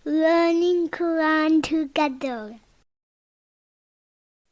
learning Quran together.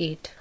8।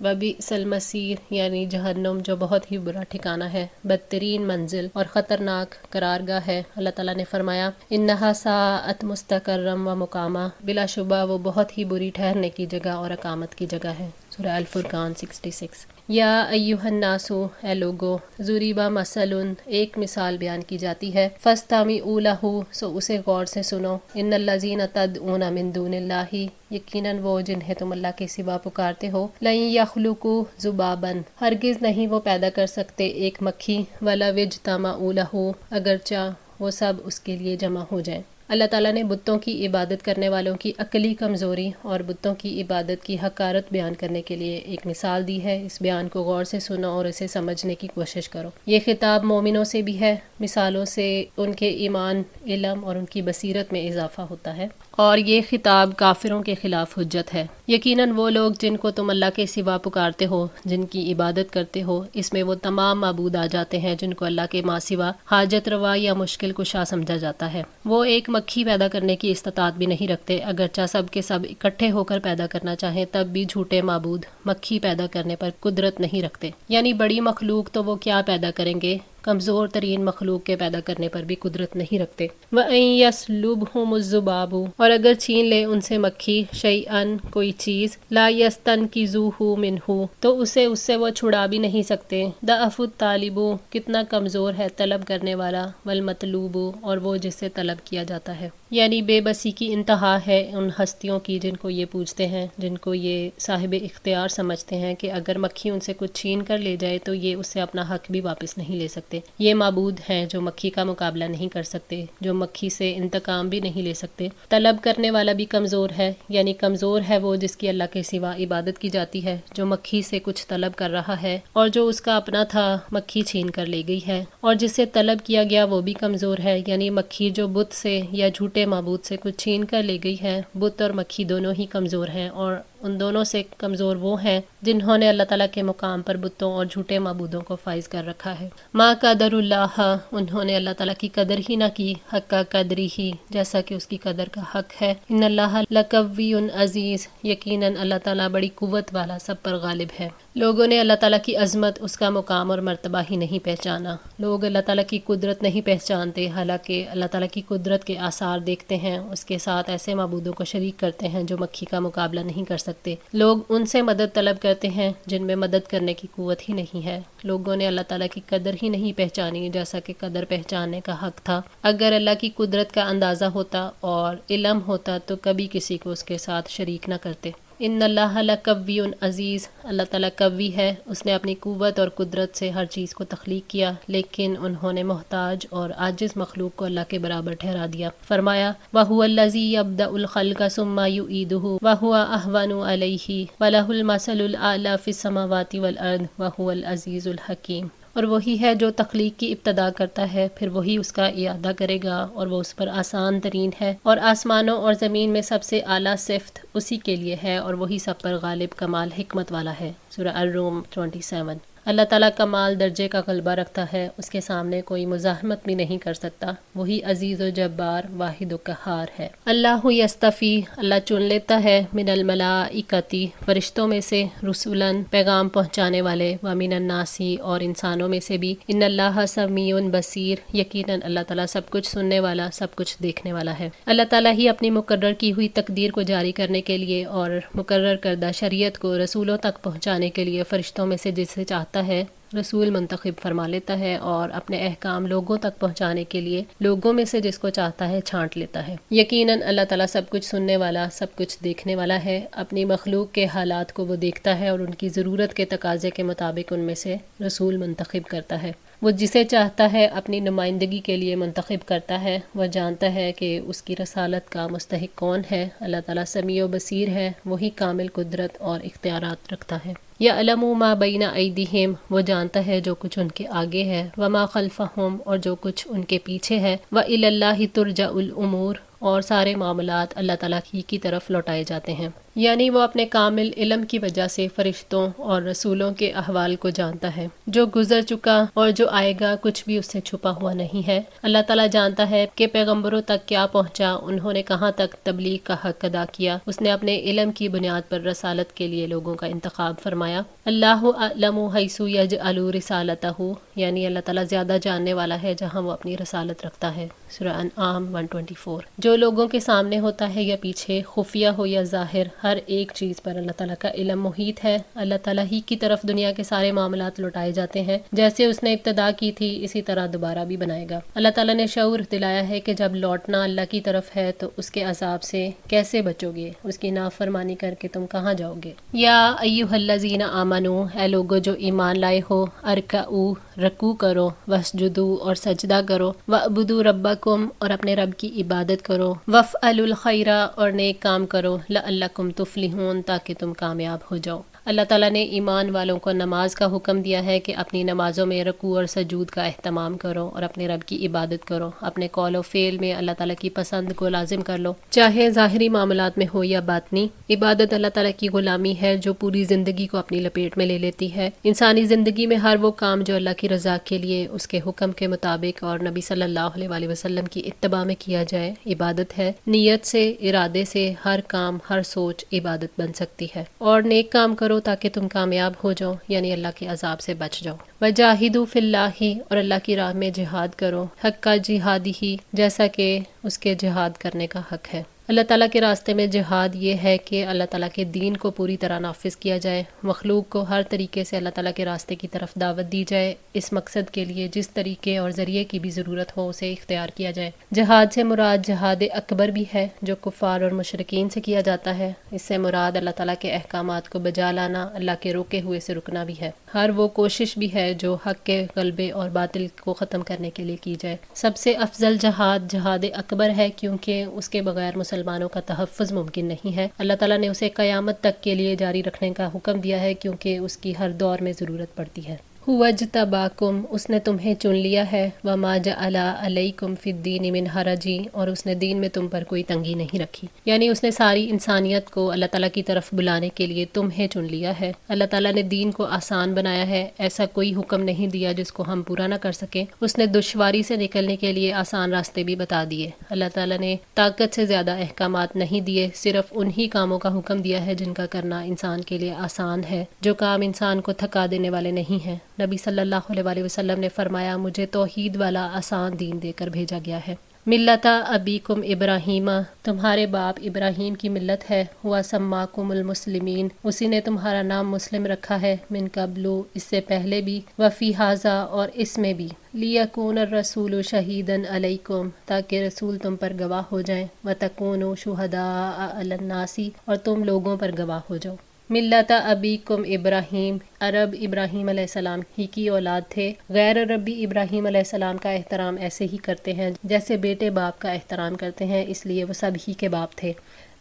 وبئس المصیر یعنی جہنم جو بہت ہی برا ٹھکانہ ہے، بدترین منزل اور خطرناک قرارگاہ ہے۔ اللہ تعالیٰ نے فرمایا انہا ساءت مستقرم و مقامہ، بلا شبہ وہ بہت ہی بری ٹھہرنے کی جگہ اور اقامت کی جگہ ہے۔ سورہ الفرقان 66۔ یا ایھا الناس، اے لوگو، ضریبا مثلن، ایک مثال بیان کی جاتی ہے، فاستمعوا لہ، سو اسے غور سے سنو، ان الذین تدعون من دون اللہ، یقیناً وہ جنہیں تم اللہ کے سوا پکارتے ہو، لن یخلقوا ذبابا، ہرگز نہیں وہ پیدا کر سکتے ایک مکھی، ولو اجتمعوا لہ، اگرچہ وہ سب اس کے لیے جمع ہو جائیں۔ اللہ تعالیٰ نے بتوں کی عبادت کرنے والوں کی عقلی کمزوری اور بتوں کی عبادت کی حقارت بیان کرنے کے لیے ایک مثال دی ہے۔ اس بیان کو غور سے سنو اور اسے سمجھنے کی کوشش کرو۔ یہ خطاب مومنوں سے بھی ہے، مثالوں سے ان کے ایمان، علم اور ان کی بصیرت میں اضافہ ہوتا ہے، اور یہ خطاب کافروں کے خلاف حجت ہے۔ یقیناً وہ لوگ جن کو تم اللہ کے سوا پکارتے ہو، جن کی عبادت کرتے ہو، اس میں وہ تمام معبود آ جاتے ہیں جن کو اللہ کے ماں سوا حاجت روا یا مشکل کشا سمجھا جاتا ہے۔ وہ ایک مکھی پیدا کرنے کی استطاعت بھی نہیں رکھتے، اگرچہ سب کے سب اکٹھے ہو کر پیدا کرنا چاہیں تب بھی جھوٹے معبود مکھی پیدا کرنے پر قدرت نہیں رکھتے۔ یعنی بڑی مخلوق تو وہ کیا پیدا کریں گے، کمزور ترین مخلوق کے پیدا کرنے پر بھی قدرت نہیں رکھتے۔ وَإِن يَسْلُبْهُمُ الذُّبَابُ، اور اگر چھین لے ان سے مکھی، شَيْئًا کوئی چیز، لَا يَسْتَنْقِذُوهُ مِنْهُ تو اسے اس سے وہ چھڑا بھی نہیں سکتے۔ ضَعْفَ الطَّالِبُ، کتنا کمزور ہے طلب کرنے والا، وَالْمَطْلُوبُ اور وہ جس سے طلب کیا جاتا ہے۔ یعنی بے بسی کی انتہا ہے ان ہستیوں کی جن کو یہ پوجتے ہیں، جن کو یہ صاحب اختیار سمجھتے ہیں کہ اگر مکھی ان سے کچھ چھین کر لے جائے تو یہ اس سے اپنا حق بھی واپس نہیں لے سکتے۔ یہ معبود ہیں جو مکھی کا مقابلہ نہیں کر سکتے، جو مکھی سے انتقام بھی نہیں لے سکتے۔ طلب کرنے والا بھی کمزور ہے، یعنی کمزور ہے وہ جس کی اللہ کے سوا عبادت کی جاتی ہے، جو مکھی سے کچھ طلب کر رہا ہے اور جو اس کا اپنا تھا مکھی چھین کر لے گئی ہے، اور جس سے طلب کیا گیا وہ بھی کمزور ہے، یعنی مکھی جو بت سے یا جھوٹے معبود سے کچھ چھین کر لے گئی ہے۔ بت اور مکھی دونوں ہی کمزور ہیں، اور ان دونوں سے کمزور وہ ہیں جنہوں نے اللہ تعالیٰ کے مقام پر بتوں اور جھوٹے معبودوں کو فائز کر رکھا ہے۔ ما قدر اللہ، انہوں نے اللہ تعالیٰ کی قدر ہی نہ کی، حق کا قدری ہی، جیسا کہ اس کی قدر کا حق ہے۔ ان اللہ لقوی عزیز، یقیناً اللہ تعالیٰ بڑی قوت والا، سب پر غالب ہے۔ لوگوں نے اللہ تعالیٰ کی عظمت، اس کا مقام اور مرتبہ ہی نہیں پہچانا۔ لوگ اللہ تعالیٰ کی قدرت نہیں پہچانتے، حالانکہ اللہ تعالیٰ کی قدرت کے آثار دیکھتے ہیں، اس کے ساتھ ایسے معبودوں کو شریک کرتے ہیں جو مکھی کا مقابلہ نہیں کر سکتے۔ لوگ ان سے مدد طلب کرتے ہیں جن میں مدد کرنے کی قوت ہی نہیں ہے۔ لوگوں نے اللہ تعالیٰ کی قدر ہی نہیں پہچانی جیسا کہ قدر پہچاننے کا حق تھا۔ اگر اللہ کی قدرت کا اندازہ ہوتا اور علم ہوتا تو کبھی کسی کو اس کے ساتھ شریک نہ کرتے۔ ان اللہ لقوی عزیز، اللہ تعالیٰ قوی ہے، اس نے اپنی قوت اور قدرت سے ہر چیز کو تخلیق کیا، لیکن انہوں نے محتاج اور عاجز مخلوق کو اللہ کے برابر ٹھہرا دیا۔ فرمایا وَهُوَ الَّذِي يَبْدَأُ الْخَلْقَ ثُمَّ يُعِيدُهُ وَهُوَ أَهْوَنُ عَلَيْهِ وَلَهُ الْمَثَلُ الْأَعْلَى فِي السَّمَاوَاتِ وَالْأَرْضِ وَهُوَ الْعَزِيزُ الْحَكِيمُ، اور وہی ہے جو تخلیق کی ابتدا کرتا ہے، پھر وہی اس کا اعادہ کرے گا، اور وہ اس پر آسان ترین ہے، اور آسمانوں اور زمین میں سب سے اعلیٰ صفت اسی کے لیے ہے، اور وہی سب پر غالب، کمال حکمت والا ہے۔ سورہ الروم 27۔ اللہ تعالیٰ کمال درجے کا غلبہ رکھتا ہے، اس کے سامنے کوئی مزاحمت بھی نہیں کر سکتا، وہی عزیز و جبار، واحد و قہار ہے۔ اللہ یستفی، اللہ چن لیتا ہے، من الملائکتی، فرشتوں میں سے، رسولاً، پیغام پہنچانے والے، ومن الناسی، اور انسانوں میں سے بھی، ان اللہ سمیع بصیر، یقیناً اللہ تعالیٰ سب کچھ سننے والا، سب کچھ دیکھنے والا ہے۔ اللہ تعالیٰ ہی اپنی مقرر کی ہوئی تقدیر کو جاری کرنے کے لیے اور مقرر کردہ شریعت کو رسولوں تک پہنچانے کے لیے فرشتوں میں سے جسے چاہتا ہے رسول منتخب فرما لیتا ہے، اور اپنے احکام لوگوں تک پہنچانے کے لیے لوگوں میں سے جس کو چاہتا ہے چھانٹ لیتا ہے۔ یقیناً اللہ تعالیٰ سب کچھ سننے والا، سب کچھ دیکھنے والا ہے، اپنی مخلوق کے حالات کو وہ دیکھتا ہے اور ان کی ضرورت کے تقاضے کے مطابق ان میں سے رسول منتخب کرتا ہے۔ وہ جسے چاہتا ہے اپنی نمائندگی کے لیے منتخب کرتا ہے، وہ جانتا ہے کہ اس کی رسالت کا مستحق کون ہے۔ اللہ تعالیٰ سمیع و بصیر ہے، وہی کامل قدرت اور اختیارات رکھتا ہے۔ یعلم ما بین ایدیہم، وہ جانتا ہے جو کچھ ان کے آگے ہے، وما خلفہم، اور جو کچھ ان کے پیچھے ہے، وإلی اللہ ترجع الامور، اور سارے معاملات اللہ تعالیٰ ہی کی طرف لوٹائے جاتے ہیں۔ یعنی وہ اپنے کامل علم کی وجہ سے فرشتوں اور رسولوں کے احوال کو جانتا ہے، جو گزر چکا اور جو آئے گا کچھ بھی اس سے چھپا ہوا نہیں ہے۔ اللہ تعالیٰ جانتا ہے کہ پیغمبروں تک کیا پہنچا، انہوں نے کہاں تک تبلیغ کا حق ادا کیا۔ اس نے اپنے علم کی بنیاد پر رسالت کے لیے لوگوں کا انتخاب فرمایا۔ اللہ اعلم حیث یجعل رسالتہ، یعنی اللہ تعالیٰ زیادہ جاننے والا ہے جہاں وہ اپنی رسالت رکھتا ہے۔ سورہ انعام 124۔ جو لوگوں کے سامنے ہوتا ہے یا پیچھے، خفیہ ہو یا ظاہر، ہر ایک چیز پر اللہ تعالیٰ کا علم محیط ہے۔ اللہ تعالیٰ ہی کی طرف دنیا کے سارے معاملات لوٹائے جاتے ہیں، جیسے اس نے ابتدا کی تھی اسی طرح دوبارہ بھی بنائے گا۔ اللہ تعالیٰ نے شعور دلایا ہے کہ جب لوٹنا اللہ کی طرف ہے تو اس کے عذاب سے کیسے بچو گے، اس کی نافرمانی کر کے تم کہاں جاؤ گے۔ یا ایھا الذین آمنو، اے لوگو جو ایمان لائے ہو، ارکعوا، رکوع کرو، واسجدوا، اور سجدہ کرو، وعبدوا ربکم، اور اپنے رب کی عبادت کرو، وافعلوا الخیر، اور نیک کام کرو، لعلکم تفلحون، تاکہ تم کامیاب ہو جاؤ۔ اللہ تعالیٰ نے ایمان والوں کو نماز کا حکم دیا ہے کہ اپنی نمازوں میں رکوع اور سجود کا اہتمام کرو اور اپنے رب کی عبادت کرو۔ اپنے قول و فعل میں اللہ تعالیٰ کی پسند کو لازم کر لو، چاہے ظاہری معاملات میں ہو یا باطنی۔ عبادت اللہ تعالیٰ کی غلامی ہے جو پوری زندگی کو اپنی لپیٹ میں لے لیتی ہے۔ انسانی زندگی میں ہر وہ کام جو اللہ کی رضا کے لیے، اس کے حکم کے مطابق اور نبی صلی اللہ علیہ وآلہ وسلم کی اتباع میں کیا جائے، عبادت ہے۔ نیت سے، ارادے سے ہر کام، ہر سوچ عبادت بن سکتی ہے۔ اور نیک کام کرو تاکہ تم کامیاب ہو جاؤ، یعنی اللہ کے عذاب سے بچ جاؤ۔ وجاہدوا فی اللہ، اور اللہ کی راہ میں جہاد کرو، حق جہادہ، جیسا کہ اس کے جہاد کرنے کا حق ہے۔ اللہ تعالیٰ کے راستے میں جہاد یہ ہے کہ اللہ تعالیٰ کے دین کو پوری طرح نافذ کیا جائے، مخلوق کو ہر طریقے سے اللہ تعالیٰ کے راستے کی طرف دعوت دی جائے، اس مقصد کے لیے جس طریقے اور ذریعے کی بھی ضرورت ہو اسے اختیار کیا جائے۔ جہاد سے مراد جہاد اکبر بھی ہے جو کفار اور مشرکین سے کیا جاتا ہے۔ اس سے مراد اللہ تعالیٰ کے احکامات کو بجا لانا، اللہ کے روکے ہوئے سے رکنا بھی ہے۔ ہر وہ کوشش بھی ہے جو حق کے غلبے اور باطل کو ختم کرنے کے لیے کی جائے۔ سب سے افضل جہاد جہاد اکبر ہے، کیونکہ اس کے بغیر مسلمانوں کا تحفظ ممکن نہیں ہے۔ اللہ تعالیٰ نے اسے قیامت تک کے لیے جاری رکھنے کا حکم دیا ہے، کیونکہ اس کی ہر دور میں ضرورت پڑتی ہے۔ هو اجتباکم، اس نے تمہیں چن لیا ہے، وما جعل علیکم فی الدین من حرج، اور اس نے دین میں تم پر کوئی تنگی نہیں رکھی، یعنی اس نے ساری انسانیت کو اللہ تعالیٰ کی طرف بلانے کے لیے تمہیں چن لیا ہے۔ اللہ تعالیٰ نے دین کو آسان بنایا ہے، ایسا کوئی حکم نہیں دیا جس کو ہم پورا نہ کر سکیں۔ اس نے دشواری سے نکلنے کے لیے آسان راستے بھی بتا دیے۔ اللہ تعالیٰ نے طاقت سے زیادہ احکامات نہیں دیے، صرف انہی کاموں کا حکم دیا ہے جن کا کرنا انسان کے لیے آسان ہے، جو کام انسان کو تھکا دینے والے نہیں ہیں۔ نبی صلی اللہ علیہ وآلہ وسلم نے فرمایا، مجھے توحید والا آسان دین دے کر بھیجا گیا ہے۔ ملت ابیکم ابراہیم، تمہارے باپ ابراہیم کی ملت ہے۔ ہوا سماکم المسلمین، اسی نے تمہارا نام مسلم رکھا ہے، من قبل، اس سے پہلے بھی، وفی ھذا، اور اس میں بھی، لیکون الرسول شہیدا علیکم، تاکہ رسول تم پر گواہ ہو جائیں، وتکونوا شہداء علی الناس، اور تم لوگوں پر گواہ ہو جاؤ۔ ملت ابیکم ابراہیم، عرب ابراہیم علیہ السلام ہی کی اولاد تھے۔ غیر عربی ابراہیم علیہ السلام کا احترام ایسے ہی کرتے ہیں جیسے بیٹے باپ کا احترام کرتے ہیں، اس لیے وہ سب ہی کے باپ تھے۔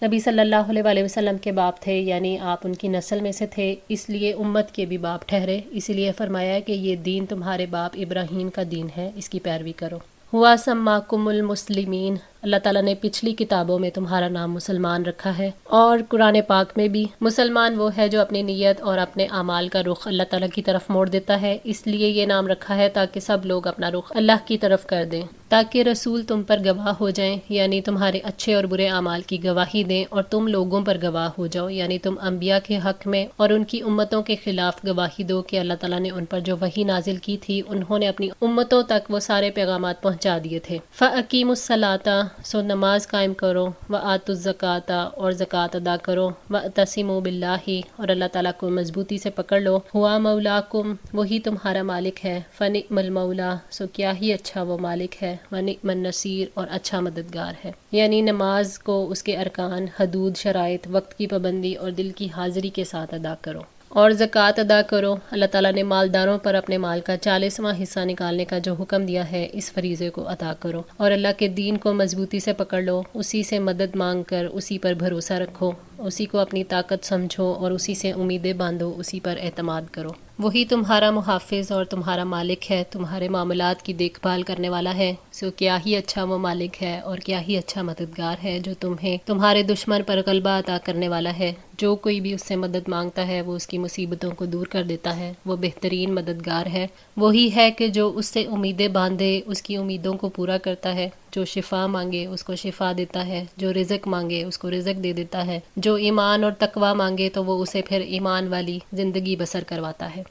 نبی صلی اللہ علیہ وآلہ وسلم کے باپ تھے، یعنی آپ ان کی نسل میں سے تھے، اس لیے امت کے بھی باپ ٹھہرے، اسی لیے فرمایا کہ یہ دین تمہارے باپ ابراہیم کا دین ہے، اس کی پیروی کرو۔ ہوا سماکم المسلمین، اللہ تعالیٰ نے پچھلی کتابوں میں تمہارا نام مسلمان رکھا ہے، اور قرآن پاک میں بھی۔ مسلمان وہ ہے جو اپنی نیت اور اپنے اعمال کا رخ اللہ تعالیٰ کی طرف موڑ دیتا ہے، اس لیے یہ نام رکھا ہے تاکہ سب لوگ اپنا رخ اللہ کی طرف کر دیں، تاکہ رسول تم پر گواہ ہو جائیں، یعنی تمہارے اچھے اور برے اعمال کی گواہی دیں، اور تم لوگوں پر گواہ ہو جاؤ، یعنی تم انبیاء کے حق میں اور ان کی امتوں کے خلاف گواہی دو کہ اللہ تعالیٰ نے ان پر جو وحی نازل کی تھی انہوں نے اپنی امتوں تک وہ سارے پیغامات پہنچا دیے تھے۔ فَأَقِیمُوا الصَّلَاةَ، سو نماز قائم کرو، وَآتُوا الزَّکَاةَ، اور زکوٰۃ ادا کرو، وَاعْتَصِمُوا بِاللَّهِ، اور اللہ تعالیٰ کو مضبوطی سے پکڑ لو، ہوا مولاکم، وہی تمہارا مالک ہے، فَنِعْمَ الْمَوْلَىٰ، سو کیا ہی اچھا وہ مالک ہے، وَنِعْمَ النَّصِيرُ، اور اچھا مددگار ہے۔ یعنی نماز کو اس کے ارکان، حدود، شرائط، وقت کی پابندی اور دل کی حاضری کے ساتھ ادا کرو، اور زکوٰۃ ادا کرو۔ اللہ تعالیٰ نے مالداروں پر اپنے مال کا 40واں حصہ نکالنے کا جو حکم دیا ہے، اس فریضے کو ادا کرو، اور اللہ کے دین کو مضبوطی سے پکڑ لو، اسی سے مدد مانگ کر اسی پر بھروسہ رکھو، اسی کو اپنی طاقت سمجھو اور اسی سے امیدیں باندھو، اسی پر اعتماد کرو۔ وہی تمہارا محافظ اور تمہارا مالک ہے، تمہارے معاملات کی دیکھ بھال کرنے والا ہے۔ سو کیا ہی اچھا وہ مالک ہے اور کیا ہی اچھا مددگار ہے جو تمہیں تمہارے دشمن پر غلبہ عطا کرنے والا ہے۔ جو کوئی بھی اس سے مدد مانگتا ہے وہ اس کی مصیبتوں کو دور کر دیتا ہے، وہ بہترین مددگار ہے۔ وہی ہے کہ جو اس سے امیدیں باندھے اس کی امیدوں کو پورا کرتا ہے، جو شفا مانگے اس کو شفا دیتا ہے، جو رزق مانگے اس کو رزق دے دیتا ہے، جو ایمان اور تقوی مانگے تو وہ اسے پھر ایمان والی زندگی بسر کرواتا ہے۔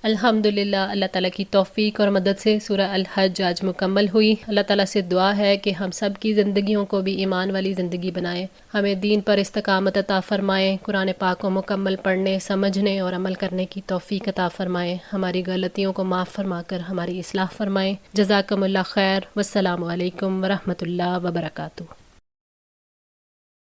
الحمدللہ، اللہ تعالیٰ کی توفیق اور مدد سے سورہ الحج آج مکمل ہوئی۔ اللہ تعالیٰ سے دعا ہے کہ ہم سب کی زندگیوں کو بھی ایمان والی زندگی بنائے، ہمیں دین پر استقامت عطا فرمائے، قرآن پاک کو مکمل پڑھنے، سمجھنے اور عمل کرنے کی توفیق عطا فرمائے، ہماری غلطیوں کو معاف فرما کر ہماری اصلاح فرمائے۔ جزاکم اللہ خیر، والسلام علیکم ورحمۃ اللہ وبرکاتہ۔